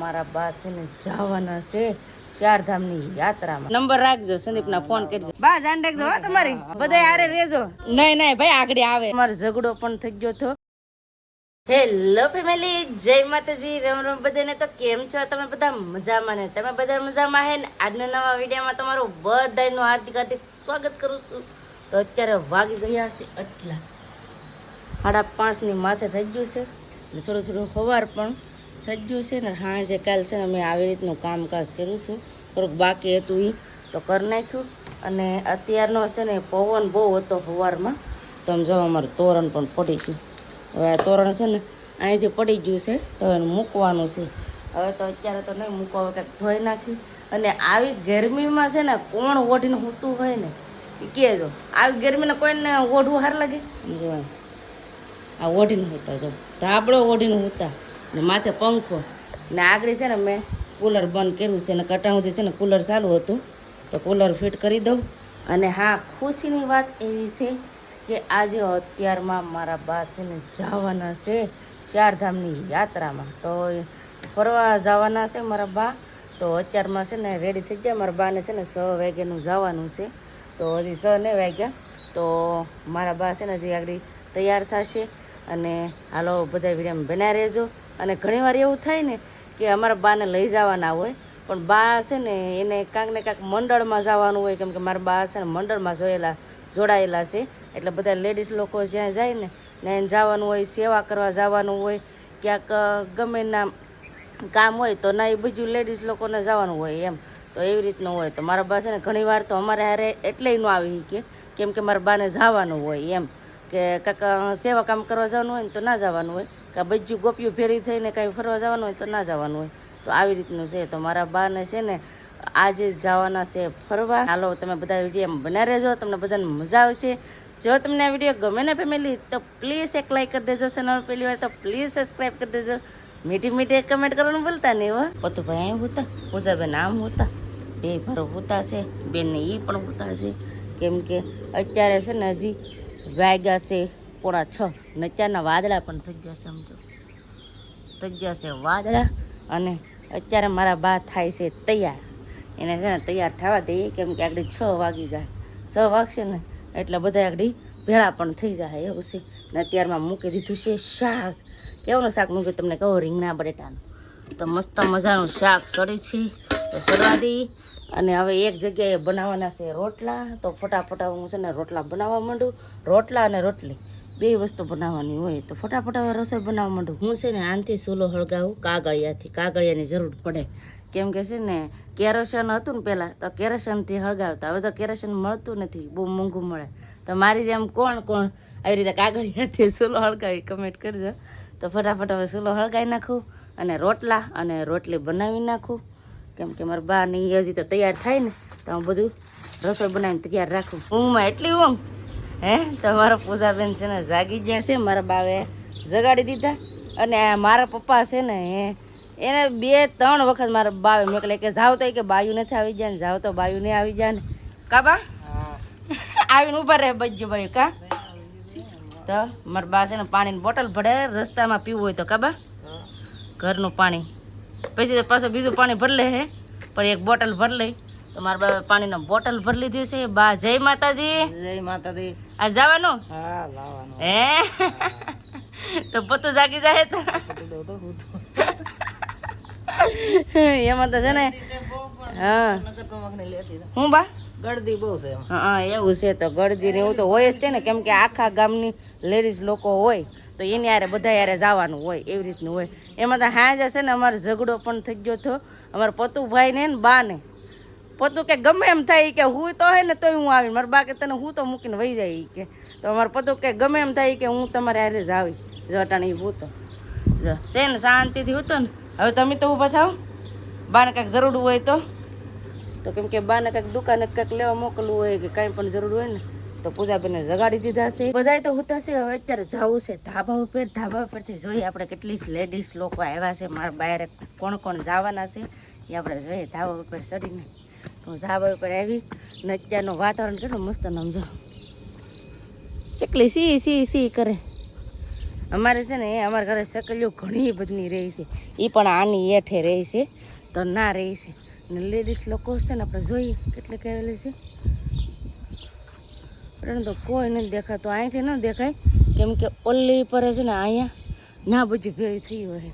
મારા બા છે ને જવાના છે ચારધામની યાત્રામાં. નંબર રાખજો, સંદીપના ફોન કરજો. બા જાન રાખજો હો તમારી, બધા હારે રહેજો. નહીં ભાઈ આગળ આવે. મારો ઝઘડો પણ થઈ ગયો હતો. હેલો ફેમિલી, જય માતાજી, રામ રામ બધાને. તો કેમ છો તમે બધા? મજામાં ને? તમે બધા મજામાં હે ને? આજના નવા વિડીયોમાં તમારું બધાનું હાર્દિક સ્વાગત કરું છું. તો અત્યારે વાગી ગયા છે એટલા 5:30 માથે થઈ ગયું છે ને, થોડું સવાર પણ થઈ ગયું છે ને. સાંજે કાલ છે ને મેં આવી રીતનું કામકાજ કર્યું હતું, થોડુંક બાકી હતું એ તો કરી નાખ્યું. અને અત્યારનો છે ને પવન બહુ હતો સવારમાં, તો આમ જો અમારું તોરણ પણ પડી ગયું. હવે આ તોરણ છે ને અહીંથી પડી ગયું છે, તો એને મૂકવાનું છે. હવે તો અત્યારે તો નહીં મૂકવા, હવે કંઈક ધોઈ નાખી. અને આવી ગરમીમાં છે ને કોણ ઓઢીને સૂતું હોય ને એ કહેજો. આવી ગરમીને કોઈને ઓઢવું સારું લાગે? જો આ ઓઢીને સૂતા, જો ધાબળો ઓઢીને સૂતા ને માથે પંખો ને આગળ છે ને મેં કુલર બંધ કર્યું છે ને કટાઉથી છે ને કુલર ચાલુ હતું તો કુલર ફિટ કરી દઉં. અને હા, ખુશીની વાત એવી છે કે આજે અત્યારમાં મારા બા છે ને જવાના છે ચારધામની યાત્રામાં. તો ફરવા જવાના છે મારા બા. તો અત્યારમાં છે ને રેડી થઈ ગયા. મારા બાને છે ને 6 વાગ્યાનું જવાનું છે, તો હજી 6 નહીં વાગ્યા. તો મારા બા છે ને હજી આગળ તૈયાર થશે. અને હાલો બધા વિડીયોમાં બન્યા રહેજો. અને ઘણીવાર એવું થાય ને કે અમારા બાને લઈ જવાના હોય, પણ બા છે ને એને કાંક ને કાંક મંડળમાં જવાનું હોય, કેમ કે મારા બા છે ને મંડળમાં જોડાયેલા છે. એટલે બધા લેડીઝ લોકો જ્યાં જાય ને એને જવાનું હોય, સેવા કરવા જવાનું હોય, ક્યાંક ગમે ના કામ હોય તો ના એ બીજું લેડીઝ લોકોને જવાનું હોય એમ. તો એવી રીતનું હોય. તો મારા બા છે ને ઘણી વાર તો અમારે હારે એટલે ન આવી કે કેમ કે મારા બાને જવાનું હોય એમ, કે કાંઈક સેવા કામ કરવા જવાનું હોય ને તો ના જવાનું હોય, કાં બીજું ગોપિયું ફેરી થઈને કાંઈ ફરવા જવાનું હોય તો ના જવાનું હોય. તો આવી રીતનું છે. તો મારા બાને છે ને આજે જવાના છે ફરવા. હાલો તમે બધા વિડીયોમાં બના રહેજો, તમને બધાને મજા આવશે. જો તમને આ વિડીયો ગમે ને ફેમિલી તો પ્લીઝ એક લાઈક કરી દેજો. ચેનલ પહેલી વાર તો પ્લીઝ સબસ્ક્રાઈબ કરી દેજો. મીઠી મીઠી કમેન્ટ કરવાનું ભૂલતા નહીં હો. પતુભાઈ અહીં હોતા, પૂજાબેન આમ હોતા, બે ભરો હોતા છે, બેનને એ પણ હોતા છે. કેમ કે અત્યારે છે ને હજી વાગ્યા છે 5:45 ને અત્યારના વાદળા પણ થઈ ગયા છે. સમજો થઈ ગયા છે વાદળા. અને અત્યારે મારા બા થાય છે તૈયાર. એને છે ને તૈયાર થવા દઈએ, કેમ કે આગળ 6 વાગી જાય. 6 વાગશે ને એટલે બધા આગળ ભેળા પણ થઈ જાય એવું છે. ને અત્યારમાં મૂકી દીધું છે શાક. કેવું શાક મૂક્યું તમને કહું? રીંગણા બટેટાનું. તો મસ્ત મજાનું શાક સડી છે, તો સડવા દઈ. અને હવે એક જગ્યાએ બનાવવાના છે રોટલા. તો ફટાફટ હું છે ને રોટલા બનાવવા માંડું. રોટલા અને રોટલી બે વસ્તુ બનાવવાની હોય, તો ફટાફટ હવે રસોઈ બનાવવા માંડું. હું છે ને આનથી ચૂલો હળગાવું કાગળિયાથી. કાગળિયાની જરૂર પડે, કેમ કે છે ને કેરોસન હતું ને પહેલાં, તો કેરોસનથી હળગાવતા. હવે તો કેરોસન મળતું નથી, બહુ મોંઘું મળે. તો મારી જેમ કોણ આવી રીતે કાગળિયાથી ચૂલો હળગાવી કમેન્ટ કરજો. તો ફટાફટ હવે ચૂલો હળગાવી નાખું અને રોટલા અને રોટલી બનાવી નાખું. કેમ કે મારા બા ની હજી તો તૈયાર થાય ને તો હું બધું રસોઈ બનાવીને તૈયાર રાખું. ઊંઘમાં એટલી ઊંઘ હે. તો મારા પૂજાબેન છે ને જાગી ગયા છે, મારા બાવે જગાડી દીધા. અને મારા પપ્પા છે ને એને 2-3 વખત મારા બાવે મોકલે કે જાવ તો કે બાયું નથી આવી જાય ને, જાવ તો બાયું નહીં આવી જાય ને. કા બા આવીને ઉભા રહે બજ્જુ ભાઈ કા. તો મારા બા છે ને પાણીની બોટલ ભરે રસ્તામાં પીવું હોય તો. કા બા ઘરનું પાણી પછી તો પાછું બીજું પાણી ભરી લે હે, પણ એક બોટલ ભરી લઈ. તો મારા બાબા પાણીનો બોટલ ભરી લીધી છે. બા જય માતાજી. જય માતાજી. આ જવાનું? હા લાવવાનું. હે તો પતું જાગી જાય તો એમાં તો છે ને. હા હું બા ગળદી બહુ છે. હા એવું છે. તો ગળદી ને એવું તો હોય જ છે ને, કેમ કે આખા ગામની લેડીઝ લોકો હોય તો એની યારે બધા યારે જવાનું હોય, એવી રીતનું હોય. એમાં તો હાજે છે ને અમારે ઝઘડો પણ થઈ ગયો હતો અમારા પતુભાઈ ને બા ને. પતું કે ગમે એમ થાય કે હું તો હે ને તોય હું આવી. મારા બા કે તને હું તો મૂકીને વહી જાય કે. તો અમારા પતું કે ગમે એમ થાય કે હું તમારે હારે જ આવી. જો અટાણી હું તો જો છે ને શાંતિથી હતો ને. હવે તમે તો ઊભા થાવ, બાને કાંઈક જરૂર હોય તો કેમ કે બાને કાંઈક દુકાને કાંઈક લેવા મોકલવું હોય કે કાંઈ પણ જરૂર હોય ને તો પૂજાબેનને જગાડી દીધા છે. બધાય તો હોતા છે. હવે અત્યારે જવું છે ધાબા ઉપર. ધાબા ઉપરથી જોઈએ આપણે કેટલીક લેડીઝ લોકો આવ્યા છે, મારા બહાર કોણ કોણ જવાના છે એ આપણે જોઈએ ધાબા ઉપર ચડીને. હું ધાબા ઉપર આવી ને અત્યારનું વાતાવરણ કેટલું મસ્ત સમજો. શેકલી સી કરે. અમારે છે ને અમારા ઘરે સકલીઓ ઘણી બધી રહી છે, એ પણ આની હેઠે રહી છે તો ના રહી છે. ને લેડીઝ લોકો છે ને આપણે જોઈએ કેટલી કહેલી છે, પણ તો કોઈ નથી દેખાતું, અહીંથી ન દેખાય કેમ કે ઓલી પર છે ને અહીંયા ના બધું ભેળી થઈ હોય.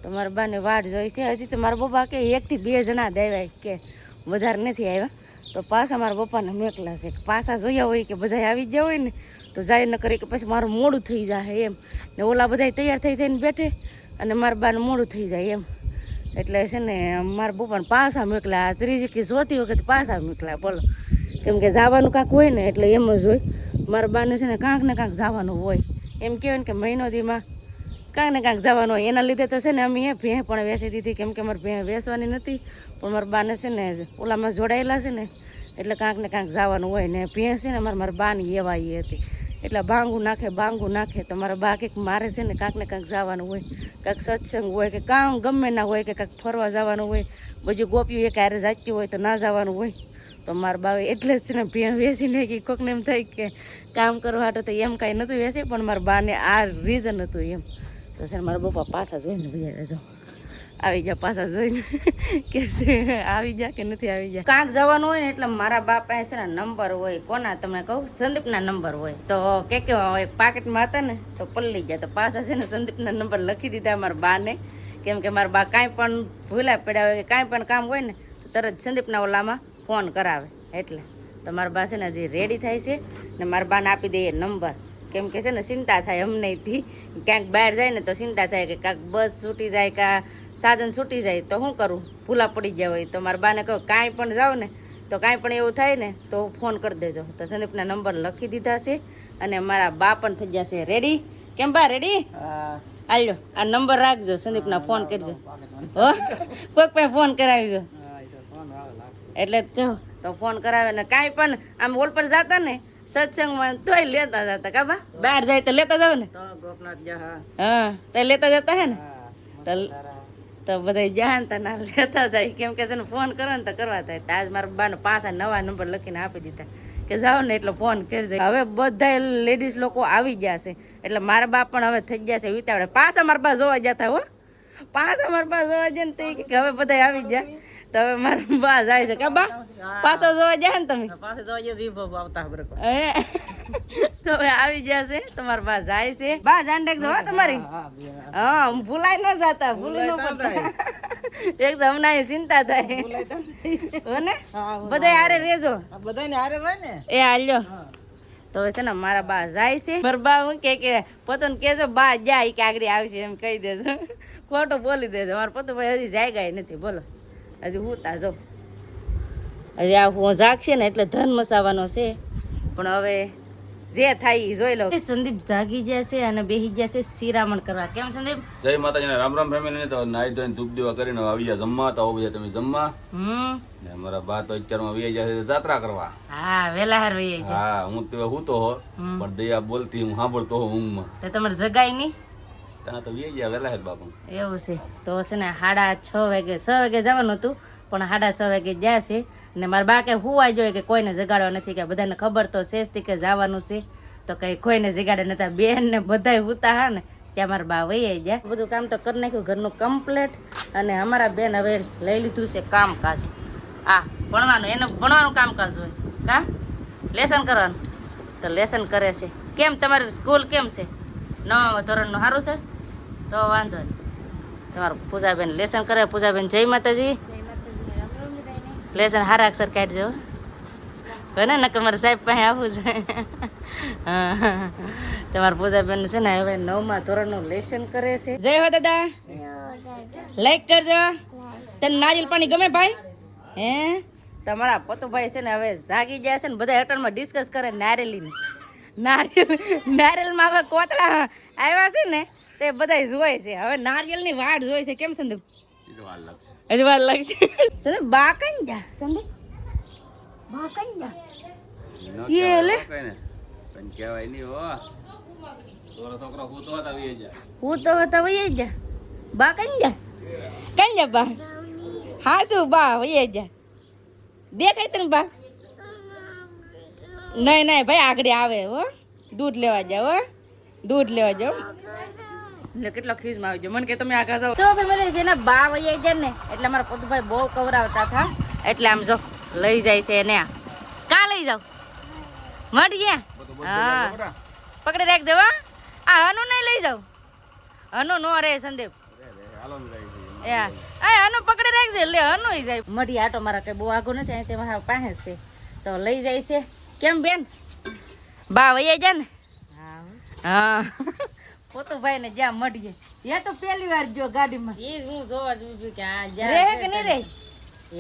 તો મારા બાને વાટ જોઈ છે. હજી તો મારા પપ્પા કે 1 થી 2 જણા દેવાય કે વધારે નથી આવ્યા. તો પાછા મારા પપ્પાને મેકલા છે, પાછા જોયા હોય કે બધા આવી ગયા હોય ને તો જાય ન કરે કે પછી મારું મોડું થઈ જાય એમ. ને ઓલા બધા તૈયાર થઈ થઈને બેઠે અને મારા બાને મોડું થઈ જાય એમ. એટલે છે ને મારા પપ્પાને પાછા મોકલ્યા, ત્રીજી કે ચોથી વખત પાછા મોકલ્યા. બોલો, કેમ કે જવાનું કાંક હોય ને એટલે એમ જ હોય. મારા બાને છે ને કાંક ને કાંક જવાનું હોય, એમ કહેવાય ને કે મહિનો દીમાં કાંક ને કાંક જવાનું હોય. એના લીધે તો છે ને અમે ભેં પણ વેચી દીધી, કેમ કે મારે ભેં વેચવાની નથી, પણ મારા બાને છે ને ઓલામાં જોડાયેલા છે ને એટલે કાંક ને કાંક જવાનું હોય. ને ભેં છે ને મારા બાની એવાઈ હતી એટલે બાંગું નાખે તો મારા બા કંઈક મારે છે ને કાંક ને કાંક જવાનું હોય, કાંઈક સત્સંગ હોય કે કામ ગમે ના હોય કે કાંઈક ફરવા જવાનું હોય, બધું ગોપ્યું એક હારે જાચ્યું હોય તો ના જવાનું હોય. તો મારા બાવે એટલે જ છે ને ભેં વેચીને કે કોકને એમ થાય કે કામ કરવા હાટો તો એમ કાંઈ નહોતું વેચે, પણ મારા બાને આ રીઝન હતું એમ. તો છે ને મારા પપ્પા પાછા જોઈને ભાઈ જો આવી જા, પાછા જોઈને કે આવી જા કે નથી આવી જા. કાંક જવાનું હોય ને એટલે મારા બાપ પાસે છે ને નંબર હોય, કોના તમને કહું, સંદીપના નંબર હોય. તો કે એક પાકેટમાં હતા ને તો પલ્લી ગયા, તો પાછા છે ને સંદીપના નંબર લખી દીધા મારા બાને, કેમ કે મારા બા કાંઈ પણ ભૂલા પડ્યા હોય કે કાંઈ પણ કામ હોય ને તો તરત સંદીપના ઓલામાં ફોન કરાવે. એટલે તો મારા બા છે ને હજી રેડી થાય છે ને મારા બાને આપી દઈએ નંબર, કેમ કે છે ને ચિંતા થાય અમનેથી, ક્યાંક બહાર જાય ને તો ચિંતા થાય કે કાંક બસ છૂટી જાય કાં સાધન છૂટી જાય તો શું કરું, ભૂલા પડી ગયા હોય. તો મારા બાને કહું કાંઈ પણ જાઓ ને તો કાંઈ પણ એવું થાય ને તો ફોન કરી દેજો. તો સંદીપના નંબર લખી દીધા છે અને મારા બા પણ થઈ જશે રેડી. કેમ બા રેડી? હાલો આ નંબર રાખજો, સંદીપના ફોન કરજો હો, કોઈક પાસે ફોન કરાવીજો એટલે કહો તો ફોન કરાવે. ને કાંઈ પણ આમ ઓલ પર જતા ને સત્સંગમાં તોય લેતા જતા, કાબા બહાર જાય તો લેતા જાવ ને, હા તો લેતા જતા હે ને તો બધા જાણતા ના લેતા જાય, કેમ કે છે ને ફોન કરો ને તો કરવા થાય. તો આજ મારા બાને પાછા નવા નંબર લખીને આપી દીધા કે જાઓ ને એટલે ફોન કરજો. હવે બધા લેડીઝ લોકો આવી ગયા છે એટલે મારા બા પણ હવે થઈ ગયા છે વિતાવડે. પાછા મારા બા જોવા જતા હો, પાછા મારા બા જોવા જાય ને તો હવે બધા આવી ગયા. તો હવે મારા બા જાય છે, કા બા પાછો જોવા જાય ને તમે તો હવે આવી ગયા છે તમારા બા જાય છે. બા જાન રાખજો હો તમારી, હા ભૂલાઈ ન જતા, ભૂલી ન પડતા એકદમ ના ચિંતા થાય હો ને, બધા હારે રેજો એ હાલ્યો. તો હવે છે ને મારા બા જાય છે. મારા બા હું કે પોતાને કેજો બા જાય કે આગળ આવશે એમ કહી દેજો, ખોટું બોલી દેજો. મારા પોતું ભાઈ હજી જાગ્યા નથી, બોલો હજી હું તાજો હજી આ હું જાગશે ને એટલે ધન મસાવાનો છે, પણ હવે જે થાય એ જોઈ લો. સંદીપ જાગી ગયા છે અને બેહી ગયા છે શિરામણ કરવા. કેમ સંદીપ? જય માતાજી, રામ રામ ફેમિલી. તો નાઈ ધોઈને ધૂપ દીવા કરીને આવી ગયા જમવા. તો આવો તમે જમવા ને મારા બા તો અત્યારમાં આવી ગયા છે જાત્રા કરવા. હા વેલા હાર વહી ગયા. હા હું તો હું તો હો પણ દયા બોલતી હું સાંભળતો હો ઊંઘમાં. તો તમારે જગાઈ નહીં? ત્યાં તો વી ગયા વેલા હે બાપુ. એવું છે. તો છે ને 6:30 વાગે 6 વાગે જવાનું હતું પણ 6:30 વાગે ગયા છે. ને મારા બા કે હુવાઈ જોઈએ કે કોઈને જગાડવા નથી, કે બધાને ખબર તો છે કે જવાનું છે તો કઈ કોઈને જગાડે નતા. બેન ને બધા હુતા હા ને ત્યાં મારા બા વહી ગયા. બધું કામ તો કરી નાખ્યું ઘરનું કમ્પ્લીટ. અને અમારા બેન હવે લઈ લીધું છે કામકાજ. આ ભણવાનું, એને ભણવાનું કામકાજ હોય કા લેસન કરવાનું, તો લેસન કરે છે. કેમ તમારી સ્કૂલ કેમ છે? 9મા ધોરણનું સારું છે તો વાંધો નહીં. તમારું પૂજાબેન લેસન કરે. પૂજાબેન જય માતાજી. લેસન હારા અક્ષર કાઢજો હો ને, નકર મારે સાહેબ પાસે આવવું છે. હા તમારા પૂજાબેન છે ને હવે 9મા ધોરણનું લેસન કરે છે. જય હો દાદા, લાઈક કરજો. તને નારિયેલ પાણી ગમે ભાઈ? હે તમારા પતુભાઈ છે ને હવે જાગી ગયા છે ને બધા હોટલમાં ડિસ્કસ કરે નારિયેલી નારિયેલમાં હવે કોતરા આવ્યા છે ને તે બધા જોઈ છે. હવે નારિયેલની વાડ જોઈ છે. કેમ સંદીપ? હજી વાર લાગશે. સંદીપ બા કઈ જા? સંદીપ બા કઈ જા? એ લે કહેવાય નહીં હો, છોકરો હું તો હતા વહી જા, હું તો હતા વહી જા. બા કઈ જા? કઈ જા બા? હા શું બા વહી જા? દેખાય તને બા? નહીં નહીં ભાઈ આગળ આવે હો, દૂધ લેવા જાવ હો. દૂધ લેવા જાવ એટલે કેટલો ખીજમાં આવી ગયો મને કે તમે આગા જાઓ તો ફેમિલી છે ને બા વૈયા જાય ને એટલે અમારા પતુભાઈ બહુ કવરાવતા હતા એટલે આમ જો લઈ જાય છે એને કા લઈ જાવ મટી ગયા હા પકડી રાખજો આ હનુ નહીં લઈ જાવ હનુ નો રે સંદીપ હનુ પકડી રાખજે લે હનુ જાય મટી આટો મારા કઈ બહુ આગો નથી અહીં તે મારા પાસે છે તો લઈ જાય છે કેમ બેન બા વૈયા જાય ને હા પોતુભાઈ ને જ્યાં મળીએ યા તો પહેલી વાર જો ગાડીમાં એ હું જોવા જોઉં કે આ રે કે નહીં રે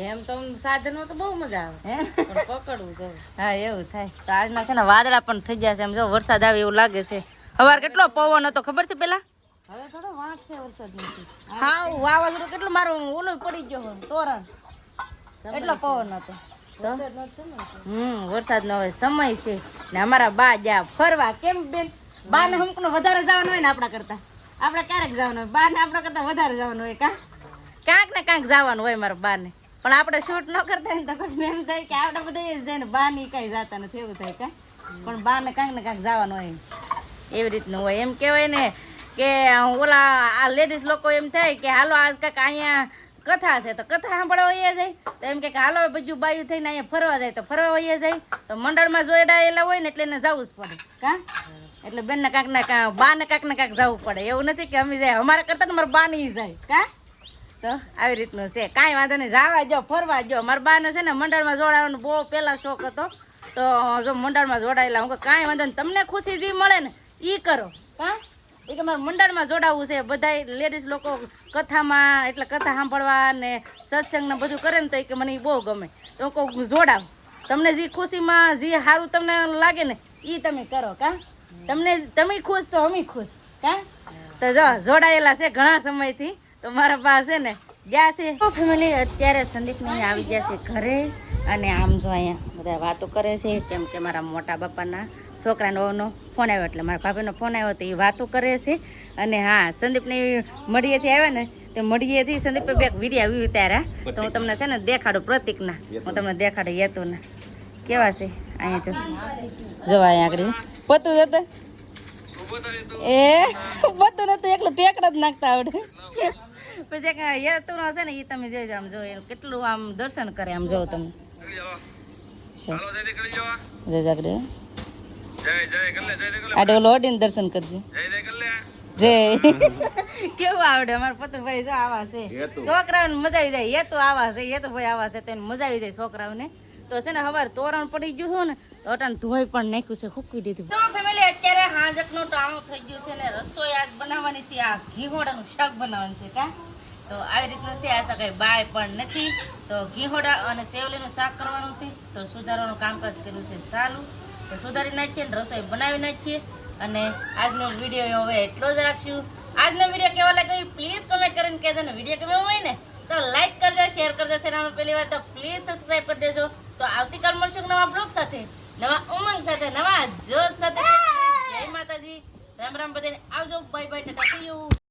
એમ તો સાધનો તો બહુ મજા આવે પણ પકડવું તો હા એવું થાય તો આજના છે ને વાદળા પણ થઈ ગયા છે એમ જો વરસાદ આવે એવું લાગે છે સવાર કેટલો પવન હતો ખબર છે પેલા હવે થોડો વાંક છે વરસાદ નથી હા વાવાઝોડું કેટલું મારું ઓલું પડી ગયો તોરણ એટલો પવન હતો વરસાદ નો હવે સમય છે ને અમારા બા જ્યાં ફરવા કેમ બેન બા ને હમકનો વધારે જવાનું હોય ને આપણા કરતા આપણે ક્યારેક જવાનું હોય બા ને આપણા કરતા વધારે જવાનું હોય કાંક ને કાંક જવાનું હોય મારા બા ને પણ આપણે શૂટ ન કરતા હોય તો કોઈ એમ થાય કે આપણે બધા જઈને બા ની કઈ જતા નથી એવું થાય કા પણ બા ને કાંક ને કાંક જવાનું હોય એવી રીતનું હોય એમ કહેવાય ને કે ઓલા આ લેડીઝ લોકો એમ થાય કે હાલો આજ કાંક અહીંયા કથા છે તો કથા સાંભળવા વયા જાય તો એમ કે હાલો બધું બાયું થઈને અહીંયા ફરવા જાય તો ફરવા વયા જાય તો મંડળમાં જોડાયેલા હોય ને એટલે એને જવું જ પડે કા એટલે બેન ને કાંક ને કાંક બા ને કાંક ને કાંક જવું પડે એવું નથી કે અમે જાય અમારા કરતા તો મારા બા ની જાય કા તો આવી રીતનું છે કાંઈ વાંધો નહીં જવા જો ફરવા જો મારા બા ને છે ને મંડળમાં જોડાવાનો બહુ પહેલા શોખ હતો તો જો મંડળમાં જોડાયેલા હું કાંઈ વાંધો નહીં તમને ખુશી જે મળે ને એ કરો કા એ કે મારે મંડળમાં જોડાવવું છે બધા લેડીઝ લોકો કથામાં એટલે કથા સાંભળવા ને સત્સંગ ને બધું કરે ને તો એ કે મને એ બહુ ગમે તો હું કહું જોડાવ તમને જે ખુશીમાં જે સારું તમને લાગે ને એ તમે કરો કા તમે ખુશ તો અમે ખુશ કા તો જો જોડાયેલા છે ઘણા સમયથી તો મારા પાસે ને ગયા છે તો ફેમિલી અત્યારે સંદીપ ને આવી ગયા છે ઘરે અને આમ જો અહીંયા બધા વાતો કરે છે કેમ કે મારા મોટા બાપાના છોકરાનો ફોન આવ્યો એટલે મારા ભાભીનો ફોન આવ્યો તો એ વાતો કરે છે અને હા સંદીપની મળીએથી આવ્યા ને તો મળીએથી સંદીપે બે વિડીયો ઉતાર્યા તો હું તમને છે ને દેખાડું પ્રતિકના હું તમને દેખાડું હેતુના કેવા છે અહીંયા જો અહીંયા આગળ પતું જતું એ બધું નતું એકલું ટેકડા જ નાખતા આવડે પછી હેતુનો છે ને એ તમે જોઈ આમ જો એનું કેટલું આમ દર્શન કરે આમ જોઉં તમે જય જાગરે આડે ઓલો અડીને દર્શન કરજે જય કેવું આવડે અમારા પતુભાઈ જો આવા છે છોકરાઓને મજા આવી જાય હેતુ આવા છે હેતુ ભાઈ આવા છે તો એને મજા આવી જાય છોકરાઓને તો છે ને હવાર તોરણ પડી ગયું હોય ને તો અટાણ ધોઈ પણ નાખ્યું છે ફૂકવી દીધું તો ફેમિલી અત્યારે હાંજકનું ટાણું થઈ ગયું છે ને રસોઈ આજ બનાવવાની છે આ ઘીહોડાનું શાક બનાવવાનું છે કા તો આવી રીતનું છે આજ તો કઈ બાય પણ નથી તો ઘીહોડા અને સેવલીનું શાક કરવાનું છે તો સુધારવાનું કામકાજ કર્યું છે સારું તો સુધારી નાખીએ ને રસોઈ બનાવી નાખીએ અને આજનો વિડીયો હવે એટલો જ રાખશું આજનો વિડીયો કેવો લાગ્યો પ્લીઝ કમેન્ટ કરીને કહેજો ને વિડીયો કેવો હોય ને તો લાઈક કરજો શેર કરજો ચેનલમાં પહેલી વાર તો પ્લીઝ સબસ્ક્રાઇબ કરી દેજો તો આવતીકાલ મળશું નવા બ્લોગ સાથે નવા ઉમંગ સાથે નવા જોશ સાથે જય માતાજી રામ રામ બધાને આવજો bye bye Tata C you